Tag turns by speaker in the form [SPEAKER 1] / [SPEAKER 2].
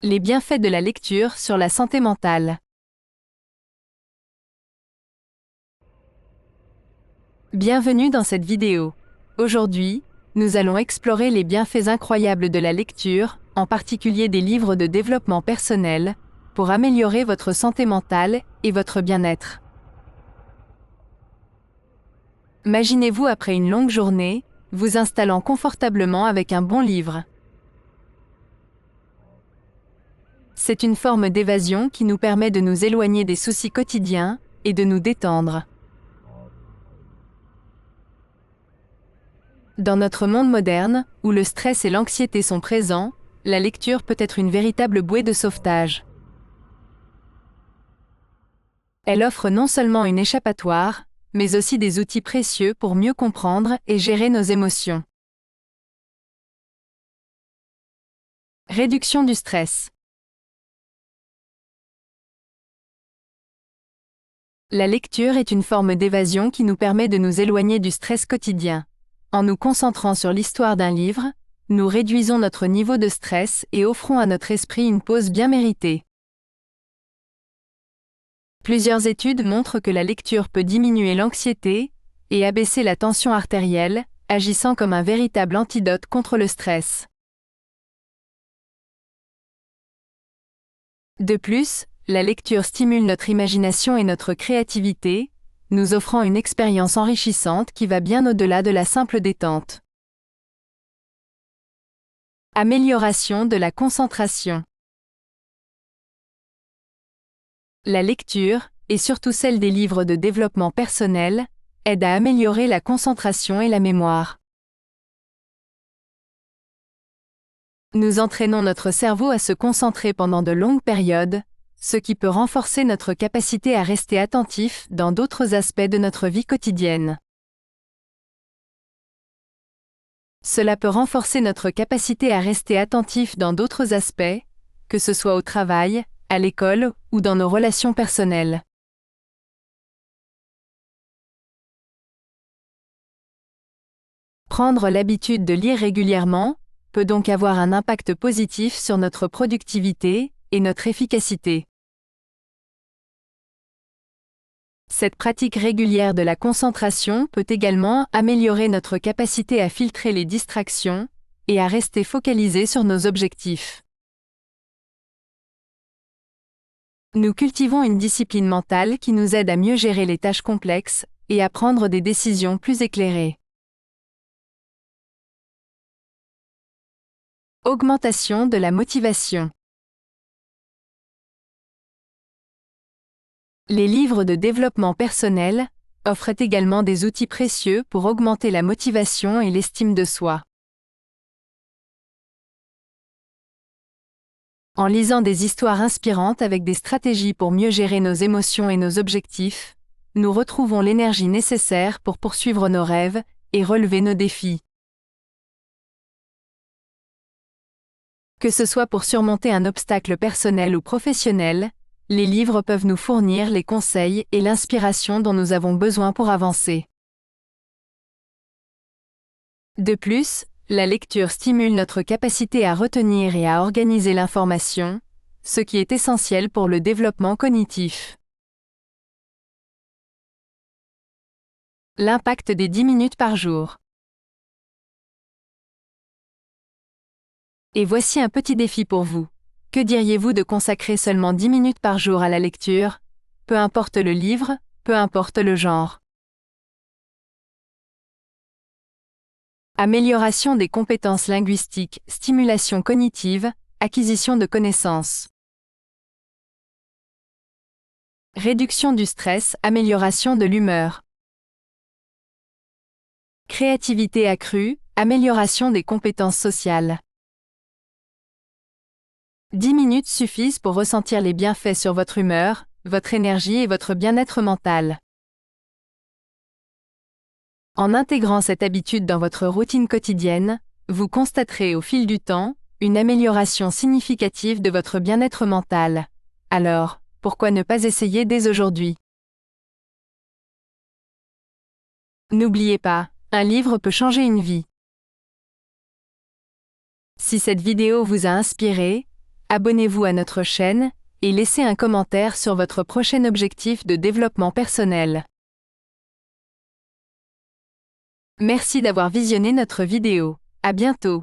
[SPEAKER 1] Les bienfaits de la lecture sur la santé mentale. Bienvenue dans cette vidéo. Aujourd'hui, nous allons explorer les bienfaits incroyables de la lecture, en particulier des livres de développement personnel, pour améliorer votre santé mentale et votre bien-être. Imaginez-vous après une longue journée, vous installant confortablement avec un bon livre. C'est une forme d'évasion qui nous permet de nous éloigner des soucis quotidiens et de nous détendre. Dans notre monde moderne, où le stress et l'anxiété sont présents, la lecture peut être une véritable bouée de sauvetage. Elle offre non seulement une échappatoire, mais aussi des outils précieux pour mieux comprendre et gérer nos émotions. Réduction du stress. La lecture est une forme d'évasion qui nous permet de nous éloigner du stress quotidien. En nous concentrant sur l'histoire d'un livre, nous réduisons notre niveau de stress et offrons à notre esprit une pause bien méritée. Plusieurs études montrent que la lecture peut diminuer l'anxiété et abaisser la tension artérielle, agissant comme un véritable antidote contre le stress. De plus, la lecture stimule notre imagination et notre créativité, nous offrant une expérience enrichissante qui va bien au-delà de la simple détente. Amélioration de la concentration. La lecture, et surtout celle des livres de développement personnel, aide à améliorer la concentration et la mémoire. Nous entraînons notre cerveau à se concentrer pendant de longues périodes, ce qui peut renforcer notre capacité à rester attentif dans d'autres aspects de notre vie quotidienne. Cela peut renforcer notre capacité à rester attentif dans d'autres aspects, que ce soit au travail, à l'école ou dans nos relations personnelles. Prendre l'habitude de lire régulièrement peut donc avoir un impact positif sur notre productivité et notre efficacité. Cette pratique régulière de la concentration peut également améliorer notre capacité à filtrer les distractions et à rester focalisé sur nos objectifs. Nous cultivons une discipline mentale qui nous aide à mieux gérer les tâches complexes et à prendre des décisions plus éclairées. Augmentation de la motivation. Les livres de développement personnel offrent également des outils précieux pour augmenter la motivation et l'estime de soi. En lisant des histoires inspirantes avec des stratégies pour mieux gérer nos émotions et nos objectifs, nous retrouvons l'énergie nécessaire pour poursuivre nos rêves et relever nos défis. Que ce soit pour surmonter un obstacle personnel ou professionnel, les livres peuvent nous fournir les conseils et l'inspiration dont nous avons besoin pour avancer. De plus, la lecture stimule notre capacité à retenir et à organiser l'information, ce qui est essentiel pour le développement cognitif. L'impact des 10 minutes par jour. Et voici un petit défi pour vous. Que diriez-vous de consacrer seulement 10 minutes par jour à la lecture, peu importe le livre, peu importe le genre? Amélioration des compétences linguistiques, stimulation cognitive, acquisition de connaissances. Réduction du stress, amélioration de l'humeur. Créativité accrue, amélioration des compétences sociales. 10 minutes suffisent pour ressentir les bienfaits sur votre humeur, votre énergie et votre bien-être mental. En intégrant cette habitude dans votre routine quotidienne, vous constaterez au fil du temps une amélioration significative de votre bien-être mental. Alors, pourquoi ne pas essayer dès aujourd'hui? N'oubliez pas, un livre peut changer une vie. Si cette vidéo vous a inspiré, Abonnez-vous à notre chaîne et laissez un commentaire sur votre prochain objectif de développement personnel. Merci d'avoir visionné notre vidéo. À bientôt.